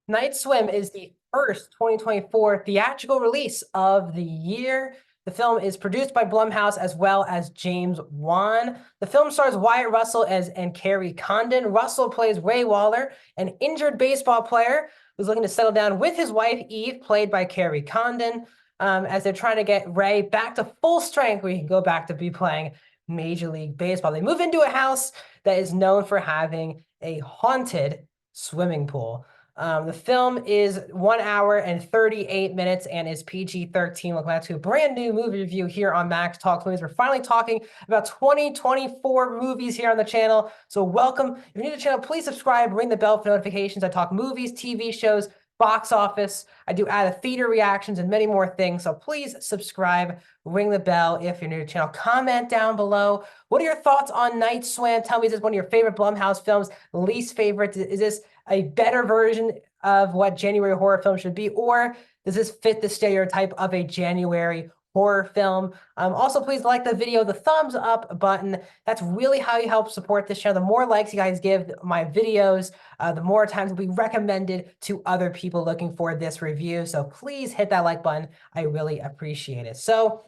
Night Swim is the first 2024 theatrical release of the year. The film is produced by Blumhouse as well as James Wan. The film stars Wyatt Russell and Carrie Condon. Russell plays Ray Waller, an injured baseball player who's looking to settle down with his wife, Eve, played by Carrie Condon, as they're trying to get Ray back to full strength where he can go back to be playing Major League Baseball. They move into a house that is known for having a haunted swimming pool. The film is 1 hour and 38 minutes and is PG-13. Welcome back to a brand new movie review here on Max Talks Movies. We're finally talking about 2024 movies here on the channel. So welcome. If you're new to the channel, please subscribe, ring the bell for notifications. I talk movies, TV shows, box office. I do out of theater reactions and many more things. So please subscribe, ring the bell if you're new to the channel. Comment down below. What are your thoughts on Night Swim? Tell me, is this one of your favorite Blumhouse films? Least favorite? Is this a better version of what January horror film should be, or does this fit the stereotype of a January horror film? Also, please like the video, the thumbs up button. That's really how you help support this channel. The more likes you guys give my videos, the more times will be recommended to other people looking for this review. So please hit that like button. I really appreciate it. So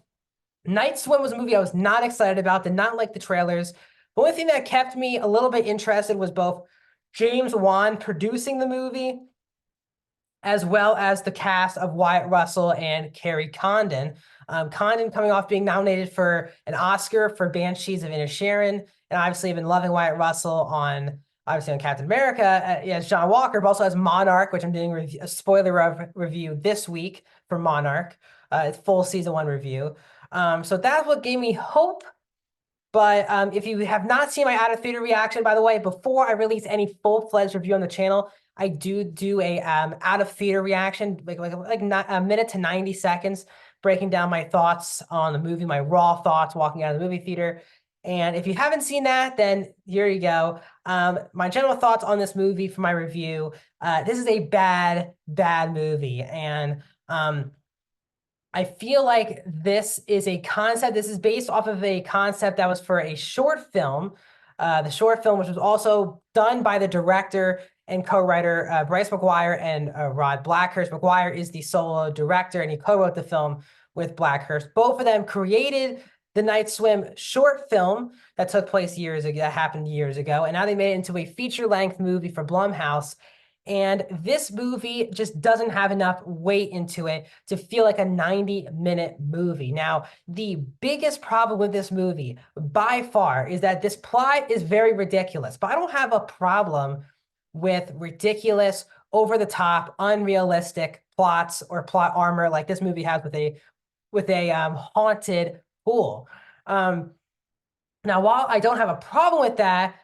Night Swim was a movie I was not excited about, did not like the trailers. The only thing that kept me a little bit interested was both James Wan producing the movie, as well as the cast of Wyatt Russell and Carrie Condon. Condon coming off being nominated for an Oscar for Banshees of Inisherin, and obviously I've been loving Wyatt Russell on Captain America as John Walker, but also as Monarch, which I'm doing a spoiler review this week for Monarch. It's full season 1 review. So that's what gave me hope. But if you have not seen my out of theater reaction, by the way, before I release any full-fledged review on the channel, I do a out of theater reaction, like a minute to 90 seconds, breaking down my thoughts on the movie, my raw thoughts walking out of the movie theater. And if you haven't seen that, then here you go. My general thoughts on this movie for my review. This is a bad movie, and I feel like this is a concept. This is based off of a concept that was for a short film. The short film, which was also done by the director and co-writer Bryce McGuire and Rod Blackhurst. McGuire is the solo director, and he co-wrote the film with Blackhurst. Both of them created the Night Swim short film that took place years ago, that happened years ago, and now they made it into a feature-length movie for Blumhouse. And this movie just doesn't have enough weight into it to feel like a 90-minute movie. Now, the biggest problem with this movie by far is that this plot is very ridiculous, but I don't have a problem with ridiculous, over-the-top, unrealistic plots or plot armor like this movie has with a haunted pool. Now, while I don't have a problem with that,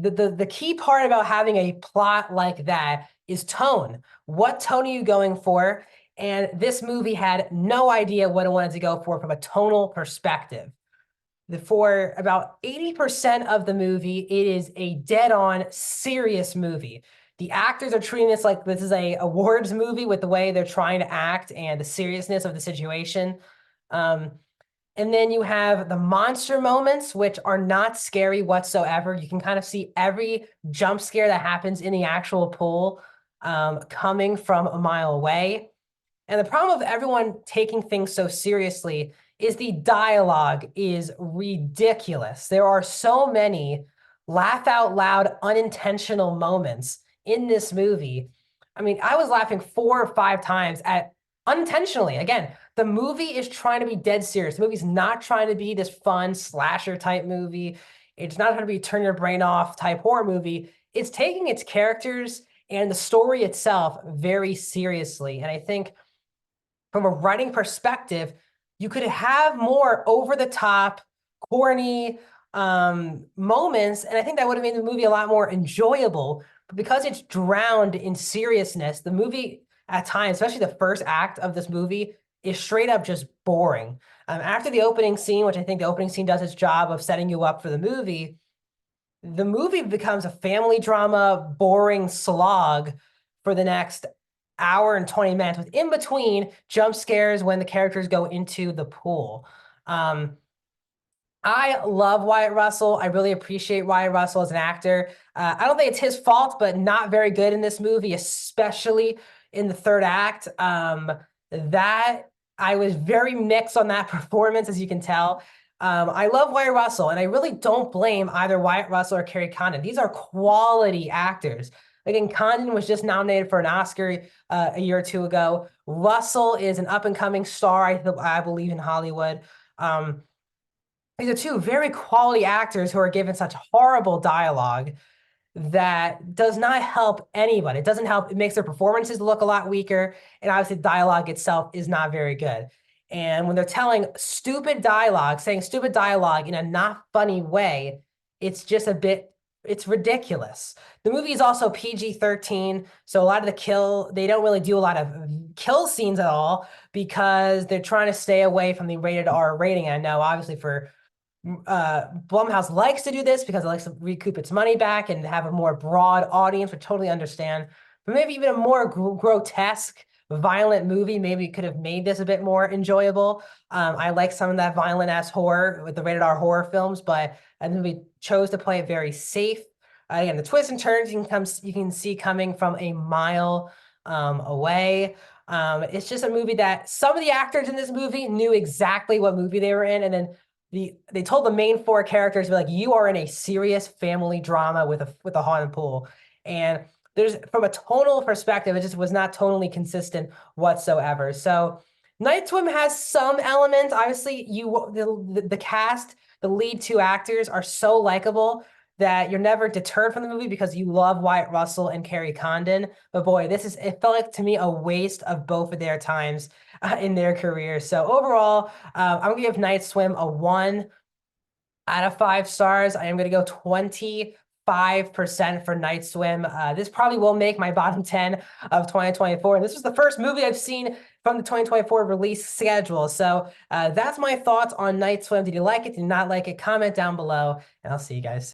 the key part about having a plot like that is tone. What tone are you going for? And this movie had no idea what it wanted to go for from a tonal perspective. For about 80% of the movie, it is a dead-on serious movie. The actors are treating this like this is a awards movie with the way they're trying to act and the seriousness of the situation. And then you have the monster moments, which are not scary whatsoever. You can kind of see every jump scare that happens in the actual pool coming from a mile away. And the problem with everyone taking things so seriously is the dialogue is ridiculous. There are so many laugh out loud, unintentional moments in this movie. I mean, I was laughing 4 or 5 times at unintentionally. Again, the movie is trying to be dead serious. The movie's not trying to be this fun slasher type movie. It's not trying to be turn your brain off type horror movie. It's taking its characters and the story itself very seriously. And I think from a writing perspective, you could have more over the top, corny moments. And I think that would have made the movie a lot more enjoyable. But because it's drowned in seriousness, the movie at times, especially the first act of this movie, is straight up just boring. After the opening scene, which I think the opening scene does its job of setting you up for the movie becomes a family drama, boring slog for the next hour and 20 minutes, with in between jump scares when the characters go into the pool. I love Wyatt Russell. I really appreciate Wyatt Russell as an actor. I don't think it's his fault, but not very good in this movie, especially in the third act. That I was very mixed on that performance, as you can tell. I love Wyatt Russell, and I really don't blame either Wyatt Russell or Carrie Condon. These are quality actors. Again, Condon was just nominated for an Oscar a year or two ago. Russell is an up-and-coming star, I believe, in Hollywood. These are two very quality actors who are given such horrible dialogue that does not help anybody. It doesn't help. It makes their performances look a lot weaker. And obviously, the dialogue itself is not very good. And when they're telling stupid dialogue, saying stupid dialogue in a not funny way, it's just it's ridiculous. The movie is also PG-13, so a lot of they don't really do a lot of kill scenes at all because they're trying to stay away from the rated R rating. I know, obviously, for Blumhouse likes to do this because it likes to recoup its money back and have a more broad audience, would totally understand. But maybe even a more grotesque, violent movie maybe could have made this a bit more enjoyable. I like some of that violent-ass horror with the rated R horror films, but I think we chose to play it very safe. Again, the twists and turns you can see coming from a mile away. It's just a movie that some of the actors in this movie knew exactly what movie they were in, and then they told the main four characters, like, you are in a serious family drama with a haunted pool. And there's, from a tonal perspective, it just was not tonally consistent whatsoever. So Night Swim has some elements. Obviously, the cast, the lead two actors are so likable that you're never deterred from the movie because you love Wyatt Russell and Carrie Condon. But boy, it felt like to me a waste of both of their times in their careers. So overall, I'm gonna give Night Swim a 1 out of 5 stars. I am gonna go 25% for Night Swim. This probably will make my bottom 10 of 2024. And this was the first movie I've seen from the 2024 release schedule. So that's my thoughts on Night Swim. Did you like it? Did you not like it? Comment down below, and I'll see you guys.